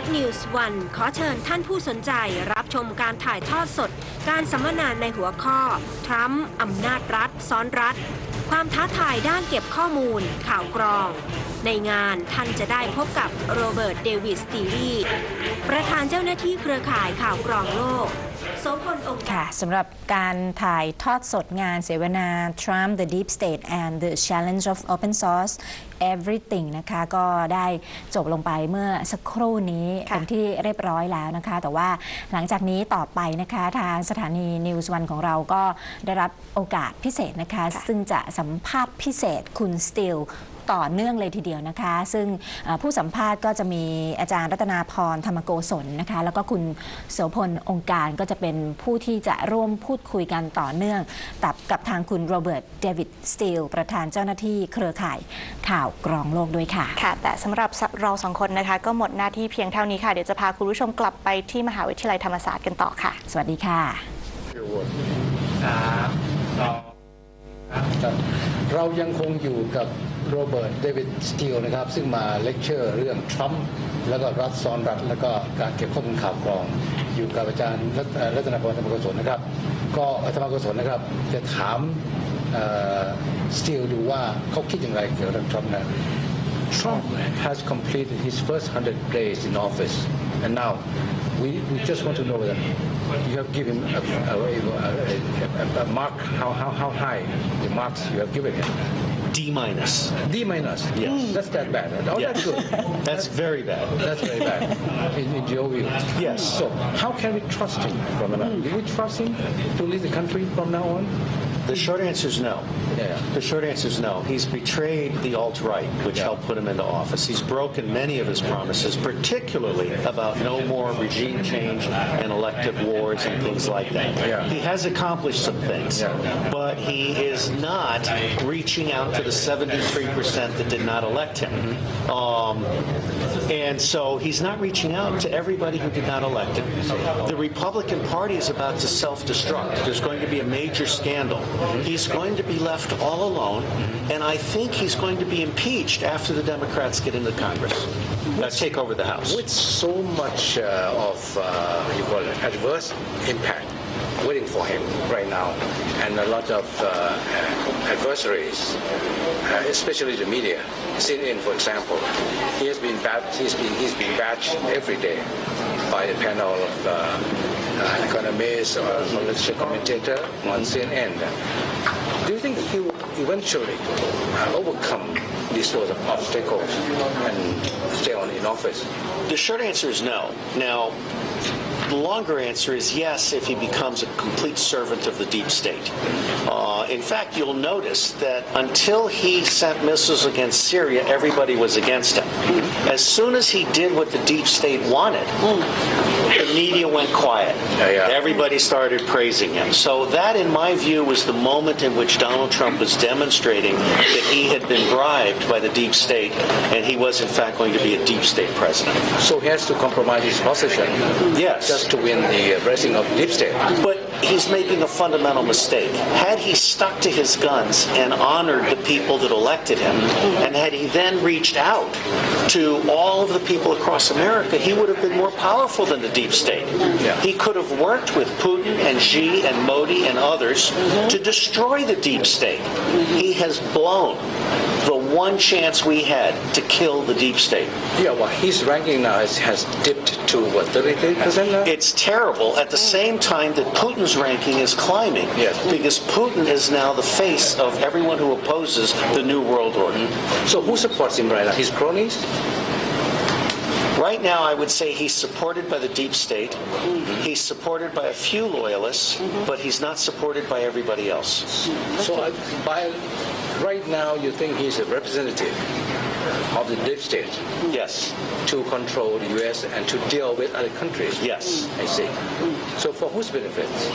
ทนิวส์วันขอเชิญท่านผู้สนใจรับชมการถ่ายทอดสดการสัมมนาในหัวข้อทรัมป์อำนาจรัฐซ้อนรัฐความท้าทายด้านเก็บข้อมูลข่าวกรองในงานท่านจะได้พบกับโรเบิร์ตเดวิสตีรีประธานเจ้าหน้าที่เครือข่ายข่าวกรองโลกโสพลองค์ค่ะสำหรับการถ่ายทอดสดงานเสวนา Trump the Deep State and the Challenge of Open Source Everything นะคะก็ได้จบลงไปเมื่อสักครู่นี้เป็นที่เรียบร้อยแล้วนะคะแต่ว่าหลังจากนี้ต่อไปนะคะทางสถานี News One ของเราก็ได้รับโอกาสพิเศษนะคะซึ่งจะสัมภาษณ์พิเศษคุณสตีลต่อเนื่องเลยทีเดียวนะคะซึ่งผู้สัมภาษณ์ก็จะมีอาจารย์รัตนาพรธรรมโกศลนะคะแล้วก็คุณโสพลองค์การก็จะเป็นผู้ที่จะร่วมพูดคุยกันต่อเนื่องกับทางคุณโรเบิร์ตเดวิดสตีลประธานเจ้าหน้าที่เครือข่ายข่าวกรองโลกด้วยค่ะค่ะแต่สำหรับเราสองคนนะคะก็หมดหน้าที่เพียงเท่านี้ค่ะเดี๋ยวจะพาคุณผู้ชมกลับไปที่มหาวิทยาลัยธรรมศาสตร์กันต่อค่ะสวัสดีค่ะเรายังคงอยู่กับโรเบิร์ตเดวิดสตีลนะครับซึ่งมาเลคเชอร์เรื่องทรัมป์แล้วก็รัฐซ้อนรัฐแล้วก็การเก็บข้อมูลข่าวกรองอยู่กับอาจารย์รัตนพรธรรมโกศลนะครับก็ธรรมโกศลนะครับจะถามสตีลดูว่าเขาคิดอย่างไรเกี่ยวกับเรื่องทรัมป์นะ Trump has completed his first 100 days in office and now we just want to know that you have given a mark how high the marks you have given him D minus. D minus. Yes. That's that bad. Oh, yes. That's good. That's very bad. That's very bad. In your view. Yes. So how can we trust him from now on? Do we trust him to lead the country from now on? The short answer is no. Yeah. The short answer is no. He's betrayed the alt-right, which helped put him into office. He's broken many of his promises, particularly about no more regime change and elective wars and things like that. Yeah. He has accomplished some things, but he is not reaching out to the 73% that did not elect him. And so he's not reaching out to everybody who did not elect him. The Republican Party is about to self-destruct. There's going to be a major scandal. He's going to be left all alone, and I think he's going to be impeached after the Democrats get into Congress, take over the House. With so much of you call it adverse impact waiting for him right now, and a lot of adversaries, especially the media. CNN, for example, he's been bashed every day by the panel of economists or political commentator on CNN. Do you think he will eventually overcome these sort of obstacles and stay on in office? The short answer is no. Now, the longer answer is yes if he becomes a complete servant of the deep state. In fact, you'll notice that until he sent missiles against Syria, everybody was against him. As soon as he did what the deep state wanted, the media went quiet. Everybody started praising him. So that, in my view, was the moment in which Donald Trump was demonstrating that he had been bribed by the deep state and he was, in fact, going to be a deep state president. So he has to compromise his position. Yes. Just to win the blessing of deep state. But he's making a fundamental mistake. Had he stuck to his guns and honored the people that elected him, and had he then reached out to all of the people across America, he would have been more powerful than the deep state. He could have worked with Putin and Xi and Modi and others to destroy the deep state. He has blown the one chance we had to kill the deep state. Yeah, well, his ranking now has dipped to what, 33% now? It's terrible at the same time that Putin's ranking is climbing. Yes. Because Putin is now the face of everyone who opposes the New World Order. So who supports him right now? His cronies? Right now, I would say he's supported by the deep state. He's supported by a few loyalists, but he's not supported by everybody else. So right now, you think he's a representative of the deep state? Yes. To control the U.S. and to deal with other countries? Yes. I see. So for whose benefits?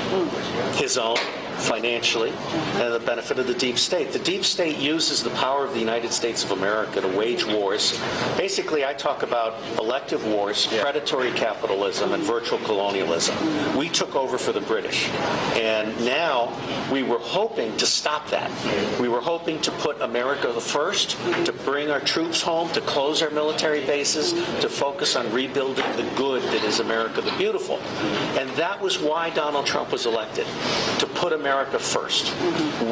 His own. Financially, and the benefit of the deep state. The deep state uses the power of the United States of America to wage wars. Basically, I talk about elective wars, predatory capitalism, and virtual colonialism. We took over for the British, and now we were hoping to stop that. We were hoping to put America first, to bring our troops troops home, to close our military bases, to focus on rebuilding the good that is America the Beautiful. And that was why Donald Trump was elected, to put America first.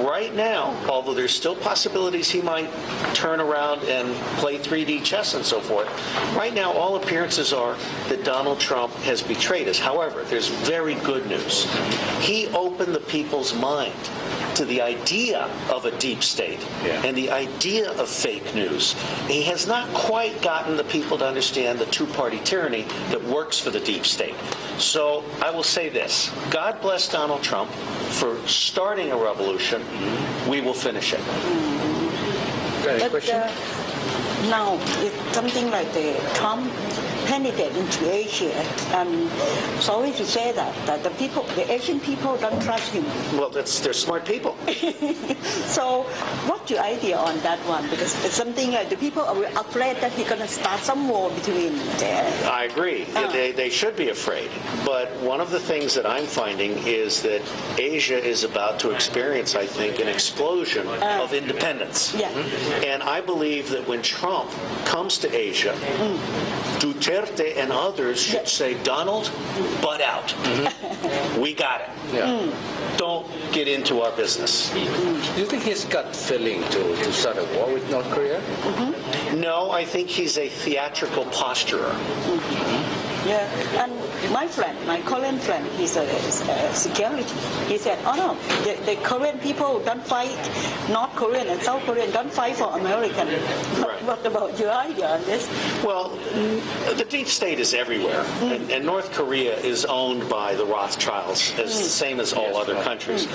Right now, although there's still possibilities he might turn around and play 3D chess and so forth, right now all appearances are that Donald Trump has betrayed us. However, there's very good news. He opened the people's mind to the idea of a deep state and the idea of fake news. He has not quite gotten the people to understand the two-party tyranny that works for the deep state. So I will say this. God bless Donald Trump for starting a revolution. We will finish it. Any question? Now, it's something like the Trump penetrated into Asia, and sorry to say that the people, the Asian people don't trust him. Well, they're smart people. So, what's your idea on that one? Because it's something like the people are afraid that he's going to start some war between there. I agree. They should be afraid. But one of the things that I'm finding is that Asia is about to experience, I think, an explosion of independence. Yeah. And I believe that when Trump comes to Asia, Duterte and others should say, Donald, butt out. We got it. Don't get into our business. Do you think he's got feeling to start a war with North Korea? No, I think he's a theatrical posturer. Yeah, and my friend, my Korean friend, he's a security. He said, oh no, the Korean people don't fight, North Korean and South Korean don't fight for American. Right. What about your idea on this? Well, the deep state is everywhere, and North Korea is owned by the Rothschilds, as the same as all other countries.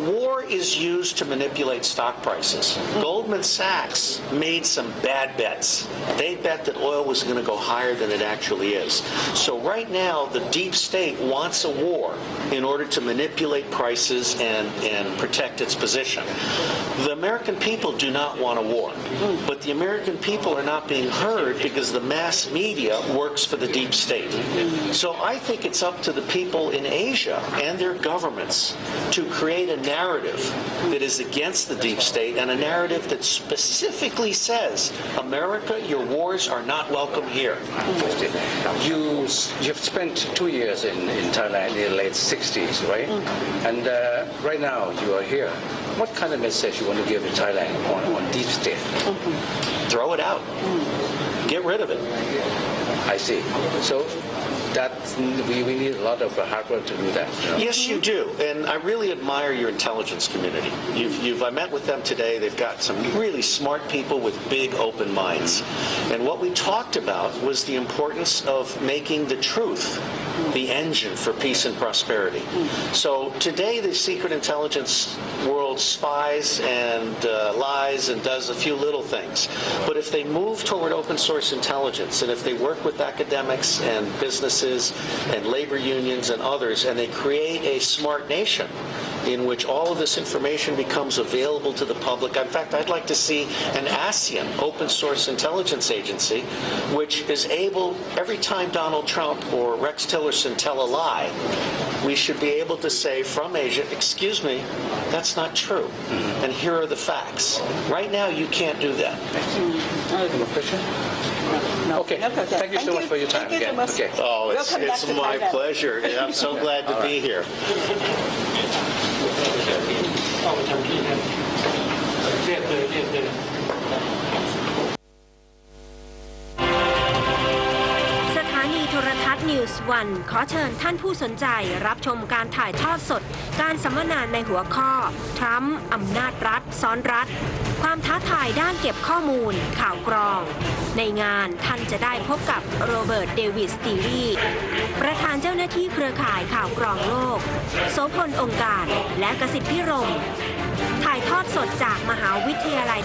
War is used to manipulate stock prices. Goldman Sachs made some bad bets. They bet that oil was going to go higher than it actually is. So right now, the deep state wants a war in order to manipulate prices and protect its position. The American people do not want a war, but the American people are not being heard because the mass media works for the deep state. So I think it's up to the people in Asia and their governments to create a narrative that is against the deep state and a narrative that specifically says, America, your wars are not welcome here. You've spent 2 years in Thailand in the late 60s, right? And right now you are here. What kind of message you want to give to Thailand on deep state? Throw it out. Get rid of it. I see. So that we need a lot of hard work to do that. Yes, you do, and I really admire your intelligence community. I met with them today. They've got some really smart people with big open minds. And what we talked about was the importance of making the truth the engine for peace and prosperity. So today the secret intelligence world spies and lies and does a few little things. But if they move toward open source intelligence, and if they work with academics and businesses and labor unions and others, and they create a smart nation in which all of this information becomes available to the public. In fact, I'd like to see an ASEAN open source intelligence agency which is able, every time Donald Trump or Rex Tillerson tell a lie, we should be able to say from Asia, excuse me, that's not true. And here are the facts. Right now, you can't do that. Any question? No. Okay. Thank you so much for your time again. Okay. Oh, it's my pleasure. Yeah, I'm so glad to be here. สถานีโทรทัศน์ News 1 ขอเชิญท่านผู้สนใจรับชมการถ่ายทอดสดการสัมมนาในหัวข้อทรัมป์อำนาจรัฐซ้อนรัฐความท้าทายด้านเก็บข้อมูลข่าวกรองในงานท่านจะได้พบกับโรเบิร์ต เดวิส ตีรีประธานเจ้าหน้าที่เครือข่ายข่าวกรองโลกโสพล องค์การและกสิทธิ์พิรมถ่ายทอดสดจากมหาวิทยาลัย